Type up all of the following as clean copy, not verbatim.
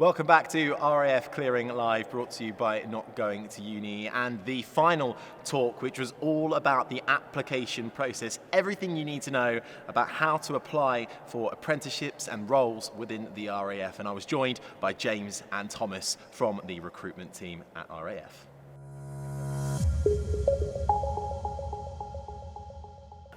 Welcome back to RAF Clearing Live, brought to you by Not Going to Uni, and the final talk, which was all about the application process, everything you need to know about how to apply for apprenticeships and roles within the RAF. And I was joined by James and Thomas from the recruitment team at RAF.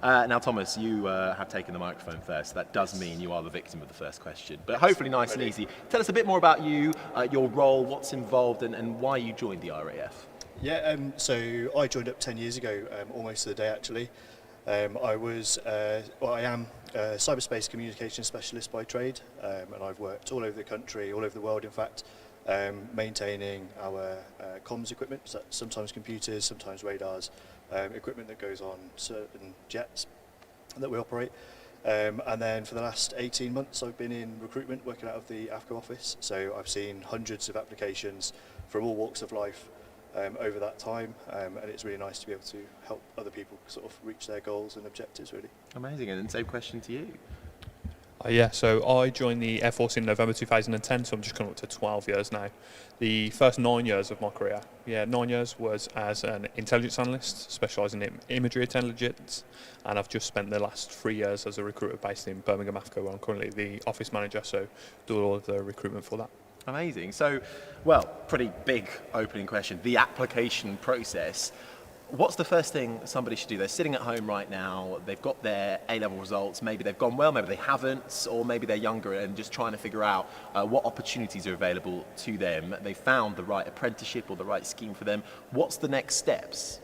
Now, Thomas, you have taken the microphone first. That does mean you are the victim of the first question, but hopefully nice and easy. Tell us a bit more about you, your role, what's involved, and why you joined the RAF. Yeah, so I joined up 10 years ago, almost to the day actually. I am a cyberspace communication specialist by trade, and I've worked all over the country, all over the world in fact, maintaining our comms equipment, so sometimes computers, sometimes radars, equipment that goes on certain jets that we operate. And then for the last 18 months I've been in recruitment, working out of the AFCO office, so I've seen hundreds of applications from all walks of life over that time, and it's really nice to be able to help other people sort of reach their goals and objectives really. Amazing, and same question to you. So I joined the Air Force in November 2010, so I'm just coming up to 12 years now. The first 9 years of my career, 9 years was as an intelligence analyst, specialising in imagery intelligence, and I've just spent the last 3 years as a recruiter based in Birmingham, AFCO, where I'm currently the office manager, so do all of the recruitment for that. Amazing. So, well, pretty big opening question, the application process. What's the first thing somebody should do? They're sitting at home right now, they've got their A-level results, maybe they've gone well, maybe they haven't, or maybe they're younger and just trying to figure out what opportunities are available to them. They found the right apprenticeship or the right scheme for them. What's the next steps?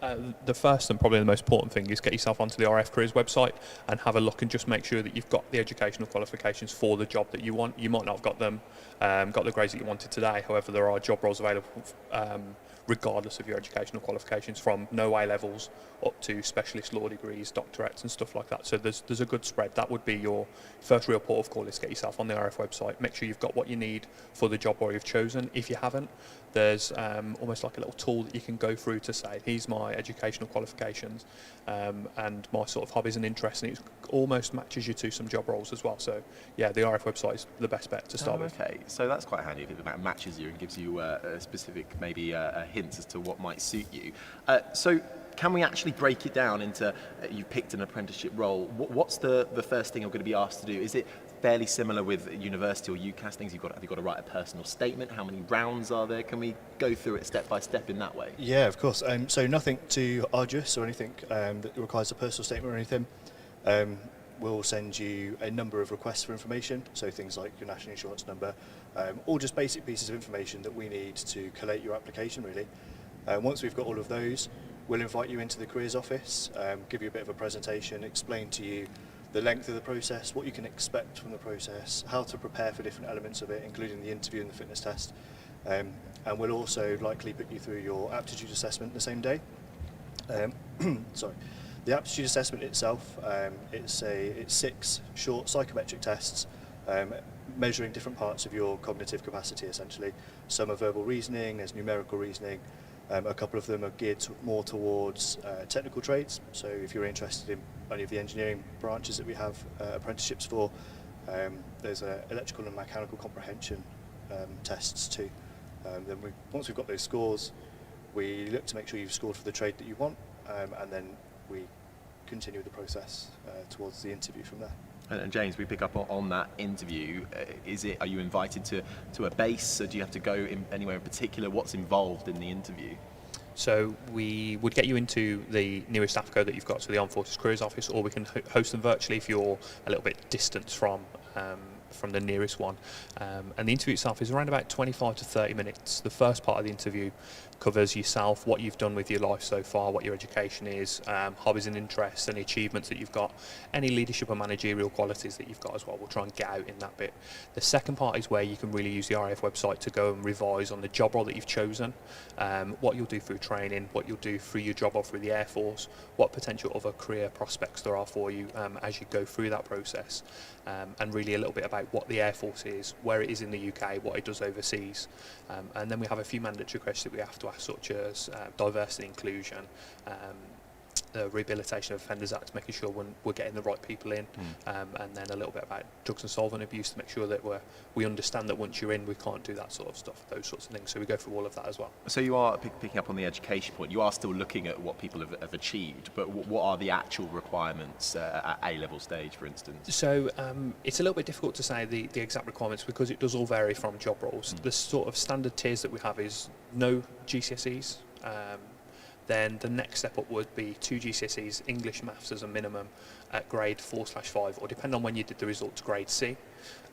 The first and probably the most important thing is get yourself onto the RAF Careers website and have a look and just make sure that you've got the educational qualifications for the job that you want. You might not have got them, got the grades that you wanted today, however there are job roles available regardless of your educational qualifications, from no A levels up to specialist law degrees, doctorates and stuff like that. So there's a good spread. That would be your first real port of call, is get yourself on the RAF website, make sure you've got what you need for the job role you've chosen. If you haven't, there's almost like a little tool that you can go through to say, here's my educational qualifications and my sort of hobbies and interests, and it almost matches you to some job roles as well. So yeah, the RAF website is the best bet to start with. Okay, so that's quite handy if it matches you and gives you a specific maybe hints as to what might suit you. So can we actually break it down into, you've picked an apprenticeship role, what's the first thing you're going to be asked to do? Is it fairly similar with university or UCAS things? Have you got to write a personal statement? How many rounds are there? Can we go through it step by step in that way? Yeah, of course. So nothing too arduous or anything that requires a personal statement or anything. We'll send you a number of requests for information, so things like your national insurance number, all just basic pieces of information that we need to collate your application really. Once we've got all of those, we'll invite you into the careers office, give you a bit of a presentation, explain to you the length of the process, what you can expect from the process, how to prepare for different elements of it, including the interview and the fitness test. And we'll also likely put you through your aptitude assessment the same day. Sorry. The aptitude assessment itself, it's 6 short psychometric tests measuring different parts of your cognitive capacity essentially. Some are verbal reasoning, there's numerical reasoning. A couple of them are geared more towards technical trades, so if you're interested in any of the engineering branches that we have apprenticeships for, there's electrical and mechanical comprehension tests too. Then once we've got those scores, we look to make sure you've scored for the trade that you want, and then we continue the process towards the interview from there. And James, we pick up on that interview. Are you invited to a base? Or do you have to go anywhere in particular? What's involved in the interview? So we would get you into the nearest AFCO that you've got, so the Armed Forces Careers Office, or we can host them virtually if you're a little bit distant from the nearest one. And the interview itself is around about 25 to 30 minutes. The first part of the interview covers yourself, what you've done with your life so far, what your education is, hobbies and interests, any achievements that you've got, any leadership or managerial qualities that you've got as well. We'll try and get out in that bit. The second part is where you can really use the RAF website to go and revise on the job role that you've chosen, what you'll do through training, what you'll do through your job role through the Air Force, what potential other career prospects there are for you as you go through that process, and really a little bit about what the Air Force is, where it is in the UK, what it does overseas. And then we have a few mandatory questions that we have to ask, such as diversity, inclusion, the Rehabilitation of Offenders Act, making sure we're getting the right people in, and then a little bit about drugs and solvent abuse to make sure that we understand that once you're in, we can't do that sort of stuff, those sorts of things. So we go through all of that as well. So you are picking up on the education point. You are still looking at what people have achieved, but what are the actual requirements at A-level stage, for instance? So it's a little bit difficult to say the exact requirements because it does all vary from job roles. The sort of standard tiers that we have is no GCSEs. Then the next step up would be 2 GCSEs, English, Maths as a minimum, at grade 4/5, or depending on when you did the results, grade C.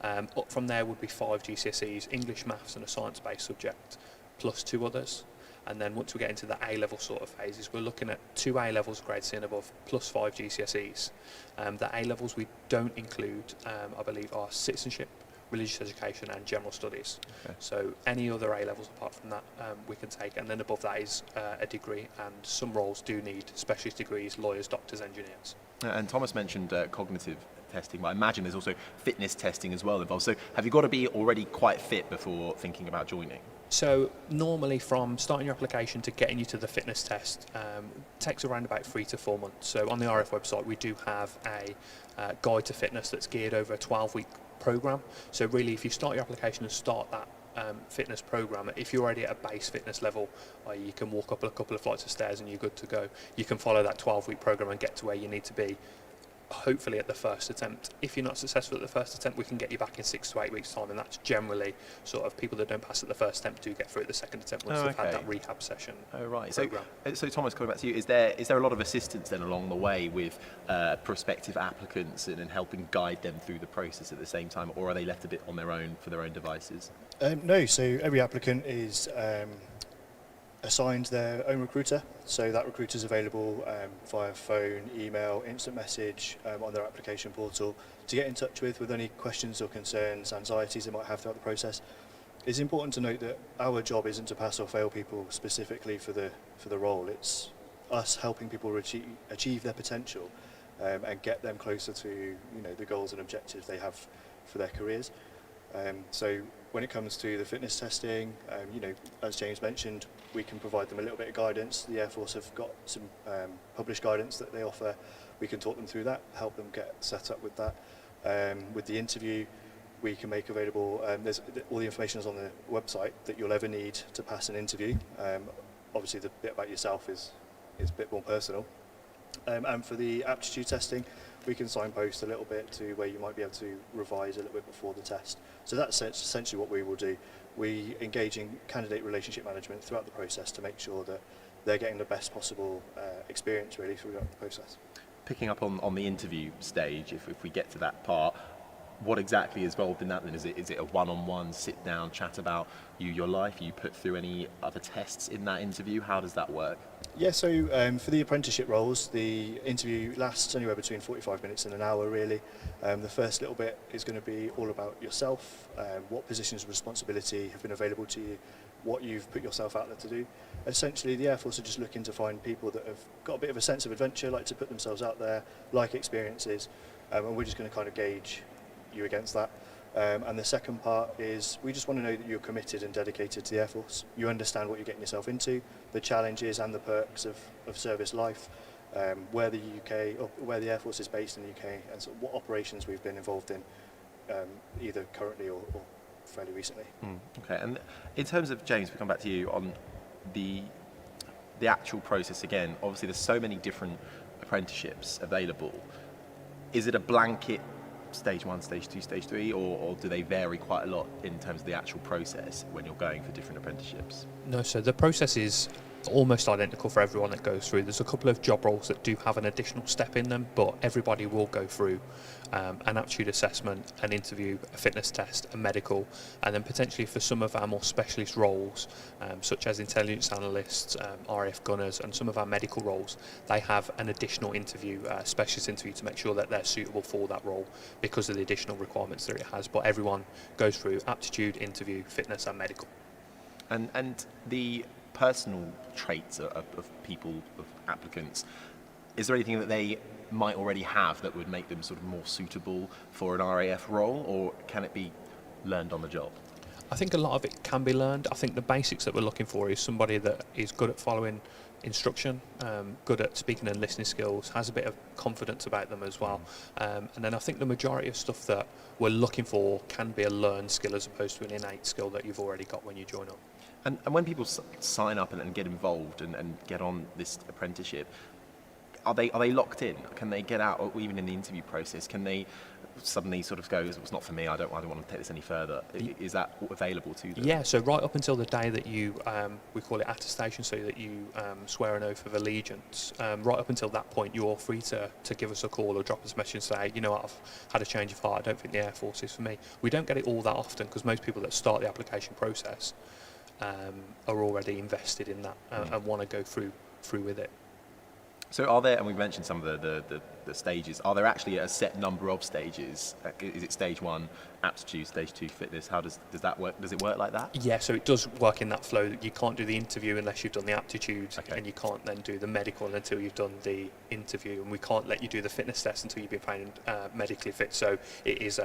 Up from there would be 5 GCSEs, English, Maths and a science-based subject, plus 2 others. And then once we get into the A-level sort of phases, we're looking at 2 A-levels, grade C and above, plus 5 GCSEs. The A-levels we don't include, I believe, are citizenship, religious education and general studies. Okay. So any other A-levels apart from that we can take, and then above that is a degree, and some roles do need specialist degrees, lawyers, doctors, engineers. And Thomas mentioned cognitive testing, but I imagine there's also fitness testing as well involved. So have you got to be already quite fit before thinking about joining? So normally from starting your application to getting you to the fitness test takes around about 3 to 4 months. So on the RAF website we do have a guide to fitness that's geared over a 12-week program. So really if you start your application and start that fitness program, if you're already at a base fitness level, you can walk up a couple of flights of stairs and you're good to go. You can follow that 12-week program and get to where you need to be, hopefully at the first attempt. If you're not successful at the first attempt, we can get you back in 6 to 8 weeks time, and that's generally sort of people that don't pass at the first attempt do get through at the second attempt once they've had that rehab session. Oh, right. Program. So Thomas, coming back to you, is there a lot of assistance then along the way with prospective applicants and helping guide them through the process at the same time, or are they left a bit on their own for their own devices? No, so every applicant is assigned their own recruiter, so that recruiter is available via phone, email, instant message on their application portal to get in touch with any questions or concerns, anxieties they might have throughout the process. It's important to note that our job isn't to pass or fail people specifically for the role. It's us helping people achieve their potential and get them closer to the goals and objectives they have for their careers. So when it comes to the fitness testing, as James mentioned, we can provide them a little bit of guidance. The Air Force have got some published guidance that they offer. We can talk them through that, help them get set up with that. With the interview, we can make available, all the information is on the website that you'll ever need to pass an interview. Obviously the bit about yourself is a bit more personal. And for the aptitude testing, we can signpost a little bit to where you might be able to revise a little bit before the test. So that's essentially what we will do. We engage in candidate relationship management throughout the process to make sure that they're getting the best possible experience really throughout the process. Picking up on the interview stage, if we get to that part, what exactly is involved in that then? Is it a one-on-one, sit down, chat about your life? Are you put through any other tests in that interview? How does that work? Yeah, so for the apprenticeship roles, the interview lasts anywhere between 45 minutes and an hour really. The first little bit is going to be all about yourself, what positions of responsibility have been available to you, what you've put yourself out there to do. Essentially, the Air Force are just looking to find people that have got a bit of a sense of adventure, like to put themselves out there, like experiences, and we're just going to kind of gauge you against that. And the second part is we just want to know that you're committed and dedicated to the Air Force. You understand what you're getting yourself into, the challenges and the perks of service life, where the UK, or where the Air Force is based in the UK, and sort of what operations we've been involved in, either currently or fairly recently. Okay, and in terms of, James, we come back to you on the actual process again. Obviously, there's so many different apprenticeships available. Is it a blanket stage 1, stage 2, stage 3, or do they vary quite a lot in terms of the actual process when you're going for different apprenticeships? No, so the process is almost identical for everyone that goes through. There's a couple of job roles that do have an additional step in them, but everybody will go through an aptitude assessment, an interview, a fitness test, a medical, and then potentially for some of our more specialist roles, such as intelligence analysts, RAF gunners, and some of our medical roles, they have an additional interview, specialist interview, to make sure that they're suitable for that role because of the additional requirements that it has. But everyone goes through aptitude, interview, fitness, and medical. And the personal traits of people, of applicants, is there anything that they might already have that would make them sort of more suitable for an RAF role, or can it be learned on the job? I think a lot of it can be learned. I think the basics that we're looking for is somebody that is good at following instruction, good at speaking and listening skills, has a bit of confidence about them as well. And then I think the majority of stuff that we're looking for can be a learned skill as opposed to an innate skill that you've already got when you join up. And when people sign up and get involved and get on this apprenticeship, are they locked in? Can they get out, or even in the interview process? Can they suddenly sort of go, it's not for me, I don't want to take this any further? Is that available to them? Yeah, so right up until the day that you, we call it attestation, so that you swear an oath of allegiance, right up until that point, you're free to give us a call or drop us a message and say, you know what, I've had a change of heart, I don't think the Air Force is for me. We don't get it all that often because most people that start the application process are already invested in that and want to go through with it. So are there, and we've mentioned some of the stages, are there actually a set number of stages? Is it stage 1, aptitude, stage 2, fitness? How does that work? Does it work like that? Yeah, so it does work in that flow. You can't do the interview unless you've done the aptitude, Okay. and you can't then do the medical until you've done the interview, and we can't let you do the fitness test until you've been found medically fit. So it is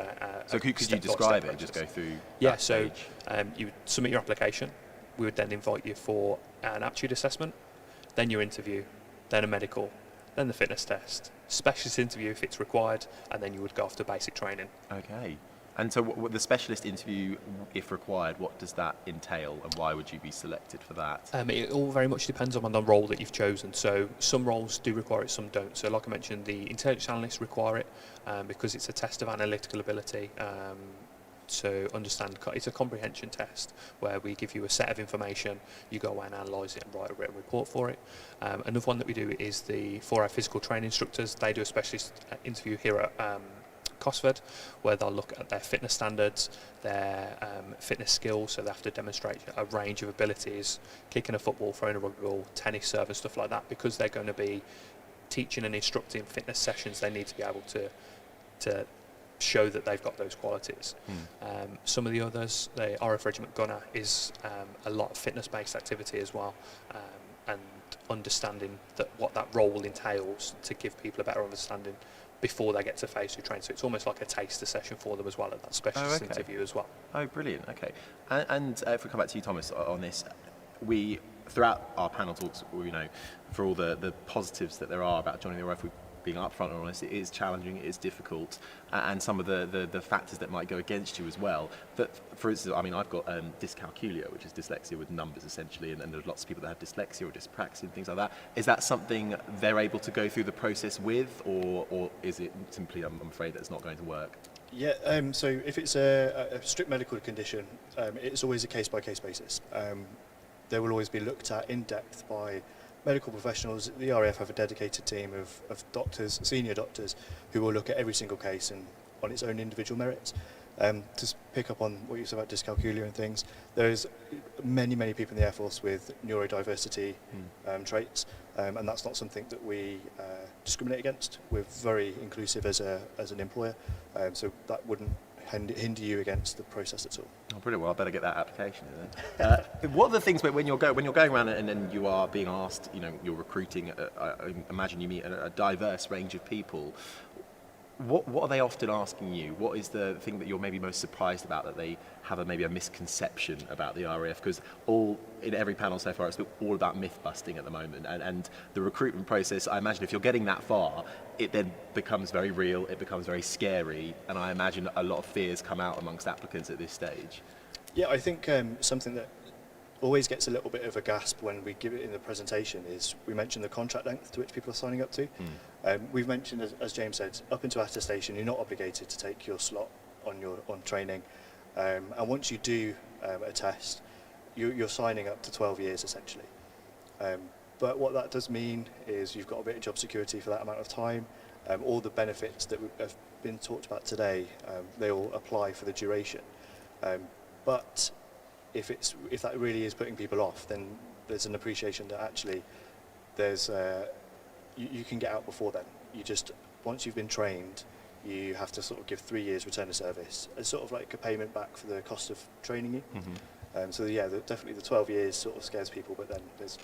So could you describe it, just go through that so stage? you would submit your application, we would then invite you for an aptitude assessment, then your interview, then a medical, then the fitness test, specialist interview if it's required, and then you would go off to basic training. Okay. And so what the specialist interview, if required, what does that entail, and why would you be selected for that? It all very much depends on the role that you've chosen. So some roles do require it, some don't. So like I mentioned, the intelligence analysts require it because it's a test of analytical ability. To understand, it's a comprehension test where we give you a set of information, you go away and analyse it and write a written report for it. Another one that we do is for our physical training instructors, they do a specialist interview here at Cosford, where they'll look at their fitness standards, their fitness skills, so they have to demonstrate a range of abilities, kicking a football, throwing a rugby ball, tennis serve and stuff like that. Because they're going to be teaching and instructing fitness sessions, they need to be able to show that they've got those qualities. Some of the others, the RAF Regiment Gunner is a lot of fitness-based activity as well, and understanding what that role entails to give people a better understanding before they get to phase 2 training. So it's almost like a taster session for them as well at that specialist interview as well. Oh, brilliant. Okay. And if we come back to you, Thomas, on this, we, throughout our panel talks, for all the positives that there are about joining the RAF, being upfront and honest, it is challenging, it is difficult, and some of the factors that might go against you as well. That, for instance, I've got dyscalculia, which is dyslexia with numbers essentially, and there's lots of people that have dyslexia or dyspraxia and things like that. Is that something they're able to go through the process with, or is it simply, I'm afraid, that it's not going to work? Yeah, so if it's a strict medical condition, it's always a case-by-case basis. They will always be looked at in depth by medical professionals. The RAF have a dedicated team of doctors, senior doctors, who will look at every single case and on its own individual merits. To pick up on what you said about dyscalculia and things, there's many people in the Air Force with neurodiversity traits, and that's not something that we discriminate against. We're very inclusive as an employer, so that wouldn't hinder you against the process at all. Oh, brilliant. Well, I better get that application in then. What are the things when you're going around and then you are being asked, you're recruiting, I imagine you meet a diverse range of people. What are they often asking you? What is the thing that you're maybe most surprised about, that they have maybe a misconception about the RAF? Because in every panel so far, it's all about myth busting at the moment, and the recruitment process, I imagine if you're getting that far, it then becomes very real, it becomes very scary, and I imagine a lot of fears come out amongst applicants at this stage. Yeah, I think something that always gets a little bit of a gasp when we give it in the presentation is we mention the contract length to which people are signing up to. We've mentioned, as James said, up into attestation, you're not obligated to take your slot on training, and once you do a test, you're signing up to 12 years essentially. But what that does mean is you've got a bit of job security for that amount of time. All the benefits that have been talked about today, they all apply for the duration. But if that really is putting people off, then there's an appreciation that actually you can get out before then. Once you've been trained, you have to sort of give 3 years return of service as sort of like a payment back for the cost of training you. So yeah, definitely the 12 years sort of scares people, but then there's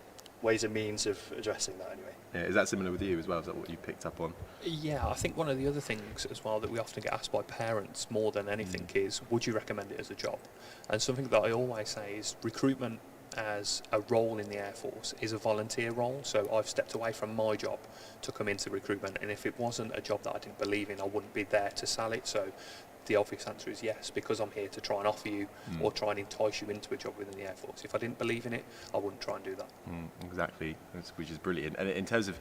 ways and means of addressing that anyway. Yeah, is that similar with you as well? Is that what you picked up on? Yeah, I think one of the other things as well that we often get asked by parents more than anything is, would you recommend it as a job? And something that I always say is recruitment as a role in the Air Force is a volunteer role. So I've stepped away from my job to come into recruitment, and if it wasn't a job that I didn't believe in, I wouldn't be there to sell it. So the obvious answer is yes, because I'm here to try and offer you or try and entice you into a job within the Air Force. If I didn't believe in it, I wouldn't try and do that. Exactly, which is brilliant. And in terms of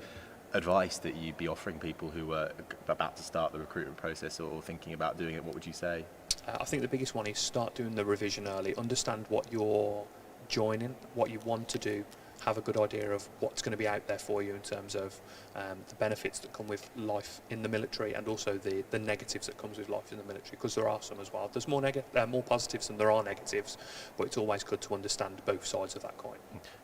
advice that you'd be offering people who are about to start the recruitment process or thinking about doing it, what would you say? I think the biggest one is start doing the revision early. Understand what you're joining, what you want to do. Have a good idea of what's going to be out there for you in terms of the benefits that come with life in the military, and also the negatives that comes with life in the military, because there are some as well. There's more positives than there are negatives, but it's always good to understand both sides of that coin.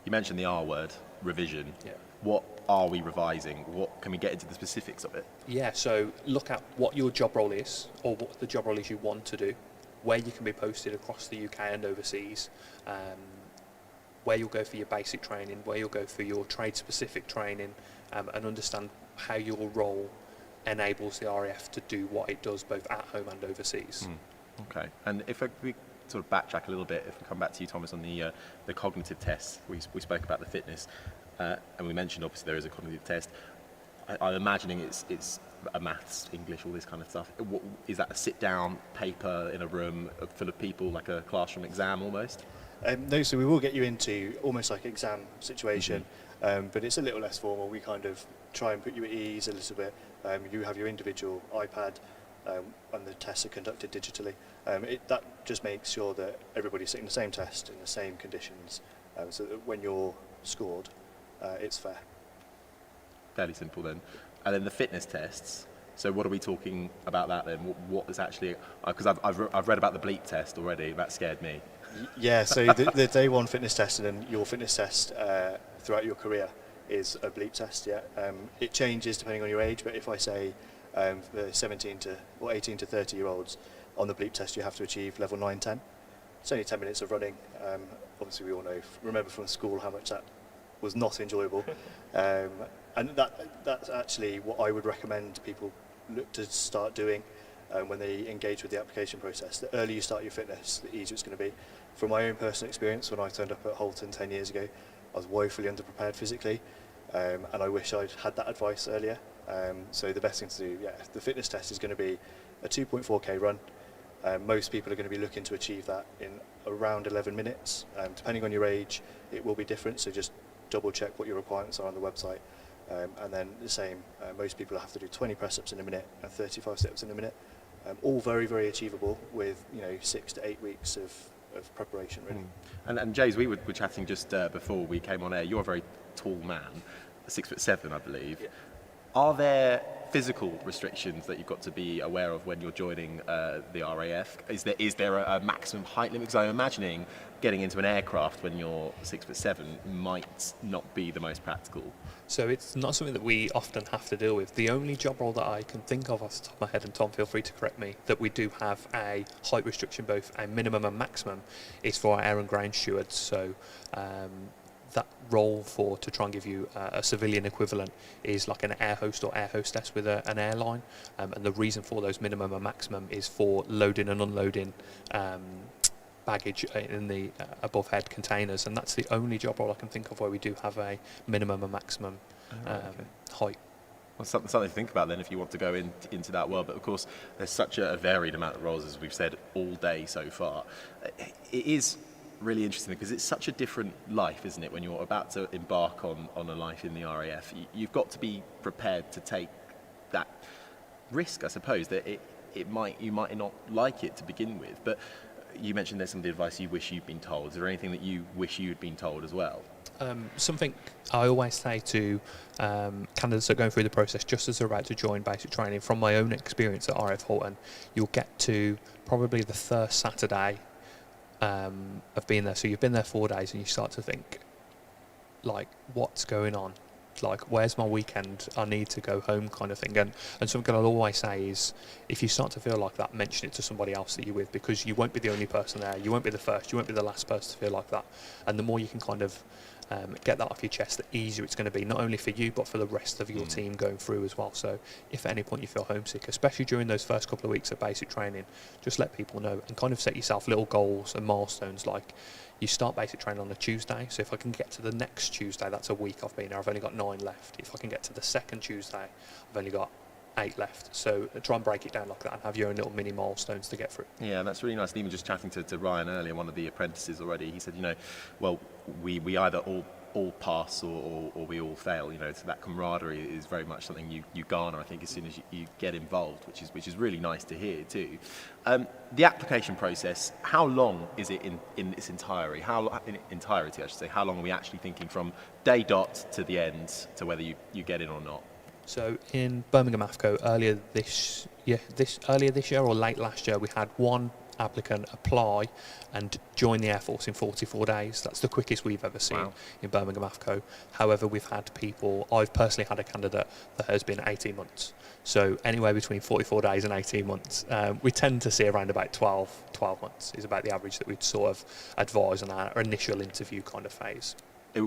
You mentioned the R word, revision. Yeah. What are we revising? What can we get into the specifics of it? Yeah, so look at what your job role is, or what the job role is you want to do, where you can be posted across the UK and overseas, where you'll go for your basic training, where you'll go for your trade-specific training, and understand how your role enables the RAF to do what it does both at home and overseas. Okay, and if we sort of backtrack a little bit, if we come back to you, Thomas, on the cognitive tests, we spoke about the fitness, and we mentioned obviously there is a cognitive test. I'm imagining it's a maths, English, all this kind of stuff. Is that a sit-down paper in a room full of people, like a classroom exam almost? No, so we will get you into almost like exam situation, but it's a little less formal. We kind of try and put you at ease a little bit. You have your individual iPad, and the tests are conducted digitally. That just makes sure that everybody's sitting the same test in the same conditions, so that when you're scored, it's fair. Fairly simple then. And then the fitness tests. So what are we talking about that then? What is actually, because I've read about the bleep test already. That scared me. Yeah, so the day one fitness test and then your fitness test throughout your career is a bleep test. Yeah, it changes depending on your age, but if I say for 17 to or 18 to 30 year olds, on the bleep test you have to achieve level 9-10. It's only 10 minutes of running. Obviously we all remember from school how much that was not enjoyable, and that's actually what I would recommend people look to start doing when they engage with the application process. The earlier you start your fitness, the easier it's going to be. From my own personal experience, when I turned up at Holton 10 years ago, I was woefully underprepared physically, and I wish I'd had that advice earlier. So the best thing to do, the fitness test is going to be a 2.4k run. Most people are going to be looking to achieve that in around 11 minutes. Depending on your age, it will be different, so just double check what your requirements are on the website. And then the same, most people have to do 20 press-ups in a minute and 35 sit-ups in a minute. All very, very achievable with 6 to 8 weeks of preparation, really. And Jays, we were chatting just before we came on air. You're a very tall man, 6'7", I believe. Yeah. Are there physical restrictions that you've got to be aware of when you're joining the RAF? Is there a maximum height limit? Because I'm imagining getting into an aircraft when you're 6'7" might not be the most practical. So it's not something that we often have to deal with. The only job role that I can think of off the top of my head, and Tom, feel free to correct me, that we do have a height restriction, both a minimum and maximum, is for our air and ground stewards. So that role to try and give you a civilian equivalent is like an air host or air hostess with an airline, and the reason for those minimum and maximum is for loading and unloading baggage in the above head containers, and that's the only job role I can think of where we do have a minimum and maximum height. Well, something to think about then if you want to go into that world. But of course, there's such a varied amount of roles, as we've said all day so far. It is really interesting because it's such a different life, isn't it? When you're about to embark on a life in the RAF, you've got to be prepared to take that risk, I suppose, that you might not like it to begin with. But you mentioned there's some of the advice you wish you'd been told. Is there anything that you wish you'd been told as well? Something I always say to candidates that are going through the process just as they're about to join basic training, from my own experience at RAF Holton, you'll get to probably the first Saturday of being there. So you've been there 4 days and you start to think, like, what's going on? Like, where's my weekend? I need to go home, kind of thing. And something I'll always say is, if you start to feel like that, mention it to somebody else that you're with, because you won't be the only person there. You won't be the first. You won't be the last person to feel like that. And the more you can kind of get that off your chest, the easier it's going to be, not only for you, but for the rest of your team going through as well. So if at any point you feel homesick, especially during those first couple of weeks of basic training, just let people know and kind of set yourself little goals and milestones, like, you start basic training on a Tuesday. So if I can get to the next Tuesday, that's a week I've been there. I've only got 9 left. If I can get to the second Tuesday, I've only got 8 left. So try and break it down like that and have your own little mini milestones to get through. Yeah, that's really nice. And even just chatting to Ryan earlier, one of the apprentices already, he said, well, we either all pass or we all fail. So that camaraderie is very much something you garner, I think, as soon as you get involved, which is really nice to hear too. The application process, how long is it in its entirety? I should say. How long are we actually thinking from day dot to the end to whether you get in or not? So in Birmingham AFCO earlier this year or late last year, we had one applicant apply and join the Air Force in 44 days. That's the quickest we've ever seen. Wow. In Birmingham AFCO. However, we've had people, I've personally had a candidate that has been 18 months. So anywhere between 44 days and 18 months. We tend to see around about 12 months is about the average that we'd sort of advise on our initial interview kind of phase.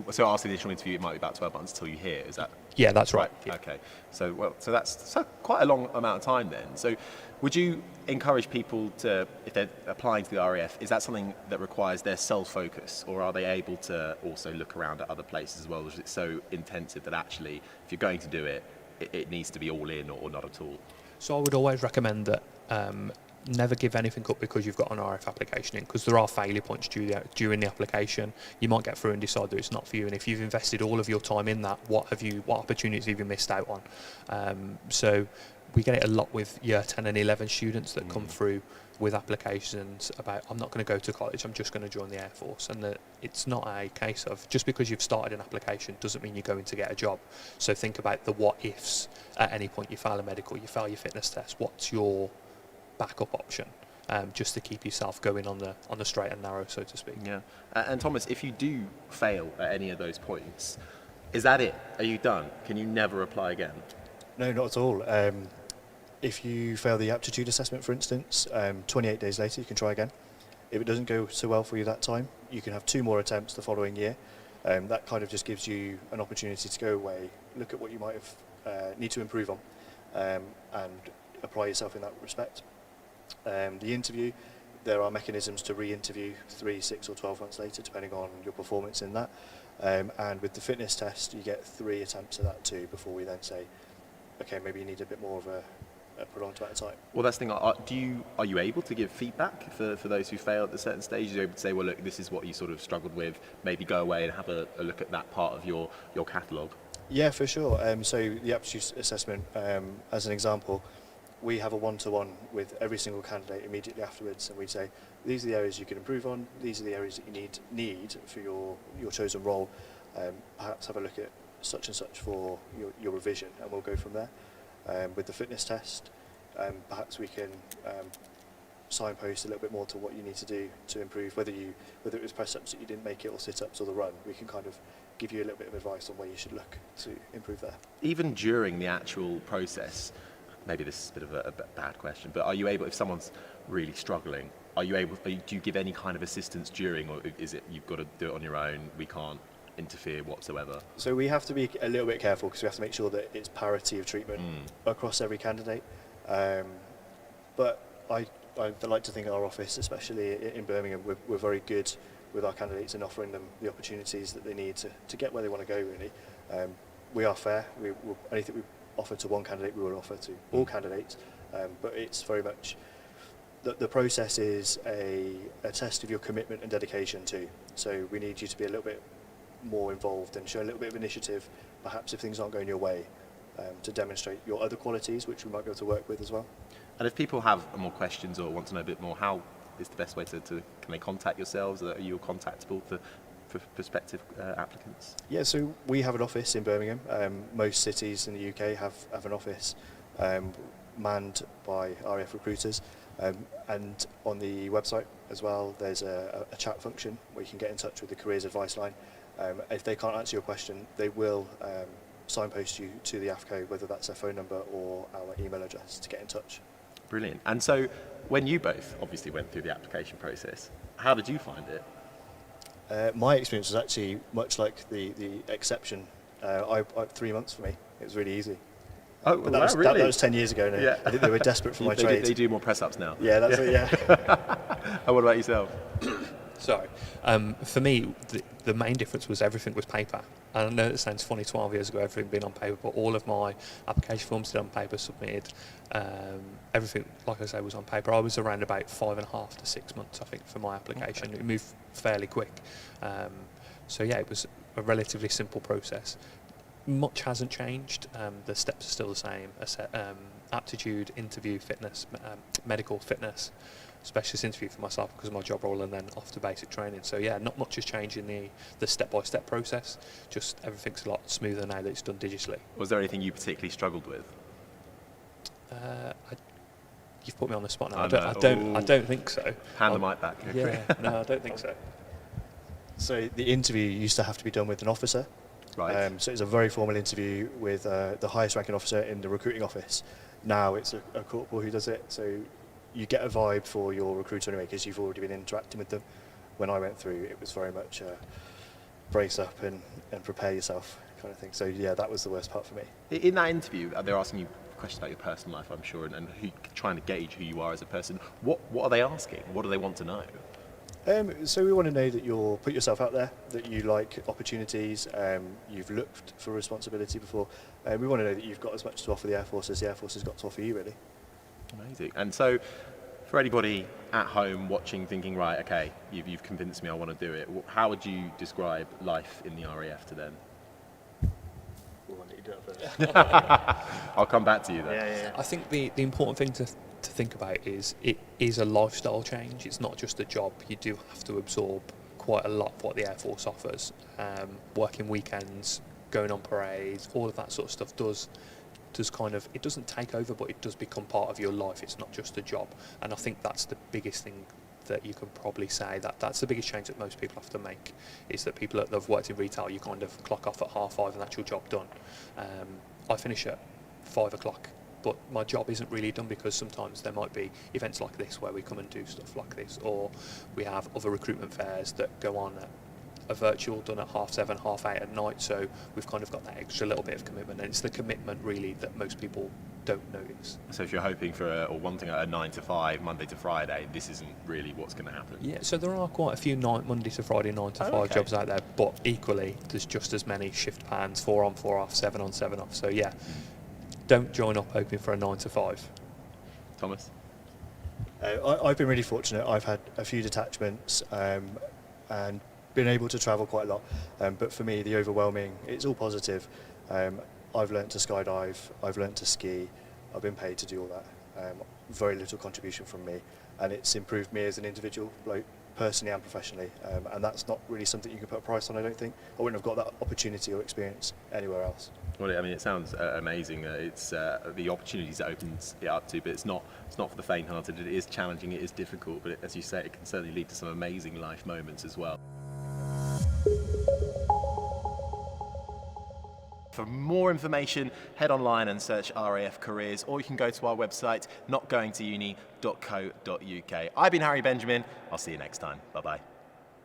So after the initial interview, it might be about 12 months until you hear. Is that? Yeah, that's right. Yeah. Okay. So that's quite a long amount of time then. So would you encourage people to, if they're applying to the RAF, is that something that requires their sole focus, or are they able to also look around at other places as well? Or is it so intensive that actually, if you're going to do it, it needs to be all in or not at all? So I would always recommend that never give anything up because you've got an RAF application in, because there are failure points during the application. You might get through and decide that it's not for you, and if you've invested all of your time in that, what opportunities have you missed out on? So we get it a lot with year 10 and 11 students that come through with applications about, I'm not going to go to college, I'm just going to join the Air Force. And it's not a case of just because you've started an application doesn't mean you're going to get a job. So think about the what ifs. At any point you fail a medical, you fail your fitness test, what's your backup option, just to keep yourself going on the straight and narrow, so to speak. Yeah. And Thomas, if you do fail at any of those points, is that it? Are you done? Can you never apply again? No, not at all. If you fail the aptitude assessment, for instance, 28 days later you can try again. If it doesn't go so well for you that time, you can have 2 more attempts the following year. That kind of just gives you an opportunity to go away, look at what you might have need to improve on, and apply yourself in that respect. The interview, there are mechanisms to re-interview 3, 6 or 12 months later, depending on your performance in that. And with the fitness test, you get 3 attempts at that too before we then say, okay, maybe you need a bit more of a prolonged amount of time. Well, that's the thing. Are you able to give feedback for those who fail at a certain stage? Are you able to say, well, look, this is what you sort of struggled with. Maybe go away and have a look at that part of your catalogue. Yeah, for sure. So the aptitude assessment, as an example, we have a one-to-one with every single candidate immediately afterwards, and we say, these are the areas you can improve on, these are the areas that you need for your chosen role. Perhaps have a look at such and such for your revision, and we'll go from there. With the fitness test, perhaps we can signpost a little bit more to what you need to do to improve, whether it was press-ups that you didn't make it or sit-ups or the run. We can kind of give you a little bit of advice on where you should look to improve there. Even during the actual process, maybe this is a bit of a bad question, but are you able, if someone's really struggling, do you give any kind of assistance during, or is it you've got to do it on your own, we can't interfere whatsoever? So we have to be a little bit careful because we have to make sure that it's parity of treatment across every candidate. But I like to think our office, especially in Birmingham, we're very good with our candidates in offering them the opportunities that they need to get where they want to go, really. We are fair. Anything we offer to one candidate, we will offer to all candidates. But it's very much, the process is a test of your commitment and dedication too. So we need you to be a little bit more involved and show a little bit of initiative, perhaps if things aren't going your way, to demonstrate your other qualities, which we might be able to work with as well. And if people have more questions or want to know a bit more, how is the best way to can they contact yourselves? Are you contactable for prospective applicants? Yeah, so we have an office in Birmingham. Most cities in the UK have an office manned by RAF recruiters, and on the website as well there's a chat function where you can get in touch with the careers advice line. If they can't answer your question, they will signpost you to the AFCO, whether that's their phone number or our email address, to get in touch. Brilliant. And so when you both obviously went through the application process, how did you find it? My experience was actually much like the exception. 3 months for me. It was really easy. Oh, but really? that was 10 years ago now. Yeah. I think they were desperate for my trade. They do more press-ups now. Yeah, that's it, yeah. And what about yourself? Sorry. For me, the main difference was everything was paper. And I know it sounds funny, 12 years ago, everything being on paper, but all of my application forms did on paper, submitted. Everything, like I say, was on paper. I was around about 5.5 to 6 months, I think, for my application. Okay. It moved fairly quick. So yeah, it was a relatively simple process. Much hasn't changed. The steps are still the same. Aptitude, interview, fitness, medical fitness, specialist interview for myself because of my job role, and then off to basic training. So yeah, not much has changed in the step-by-step process. Just everything's a lot smoother now that it's done digitally. Was there anything you particularly struggled with? You've put me on the spot now. I don't think so. Hand the mic back. Yeah, no, I don't think so. So the interview used to have to be done with an officer. Right. So it's a very formal interview with the highest ranking officer in the recruiting office. Now it's a corporal who does it. So you get a vibe for your recruiter anyway because you've already been interacting with them. When I went through, it was very much brace up and prepare yourself kind of thing. So yeah, that was the worst part for me. In that interview, they're asking you questions about your personal life, I'm sure, and trying to gauge who you are as a person. What are they asking? What do they want to know? So we want to know that you'll put yourself out there, that you like opportunities, you've looked for responsibility before. We want to know that you've got as much to offer the Air Force as the Air Force has got to offer you, really. Amazing. And so, for anybody at home watching, thinking, right, okay, you've convinced me, I want to do it. How would you describe life in the RAF to them? We'll let you do it first. I'll come back to you then. Yeah. I think the important thing to think about is it is a lifestyle change. It's not just a job. You do have to absorb quite a lot of what the Air Force offers. Working weekends, going on parades, all of that sort of stuff does kind of, it doesn't take over, but it does become part of your life. It's not just a job. And I think that's the biggest thing that you can probably say, that's the biggest change that most people have to make, is that people that have worked in retail, you kind of clock off at 5:30 and that's your job done. I finish at 5 o'clock, but my job isn't really done because sometimes there might be events like this where we come and do stuff like this, or we have other recruitment fairs that go on at a virtual done at 7:30, 8:30 at night, so we've kind of got that extra little bit of commitment, and it's the commitment really that most people don't notice. So if you're hoping for or wanting a 9 to 5, Monday to Friday, this isn't really what's going to happen. Yeah, so there are quite a few Monday to Friday 9 to 5 jobs out there, but equally there's just as many shift patterns, 4 on 4 off, 7 on 7 off. So yeah, don't join up hoping for a 9 to 5. Thomas? I've been really fortunate. I've had a few detachments and been able to travel quite a lot, but for me the overwhelming, it's all positive. I've learnt to skydive, I've learnt to ski, I've been paid to do all that. Very little contribution from me, and it's improved me as an individual, both personally and professionally, and that's not really something you can put a price on, I don't think. I wouldn't have got that opportunity or experience anywhere else. Well, I mean, it sounds amazing. It's the opportunities it opens it up to, but it's not for the faint-hearted. It is challenging, it is difficult, but as you say, it can certainly lead to some amazing life moments as well. For more information, head online and search RAF Careers, or you can go to our website, notgoingtouni.co.uk. I've been Harry Benjamin. I'll see you next time. Bye-bye.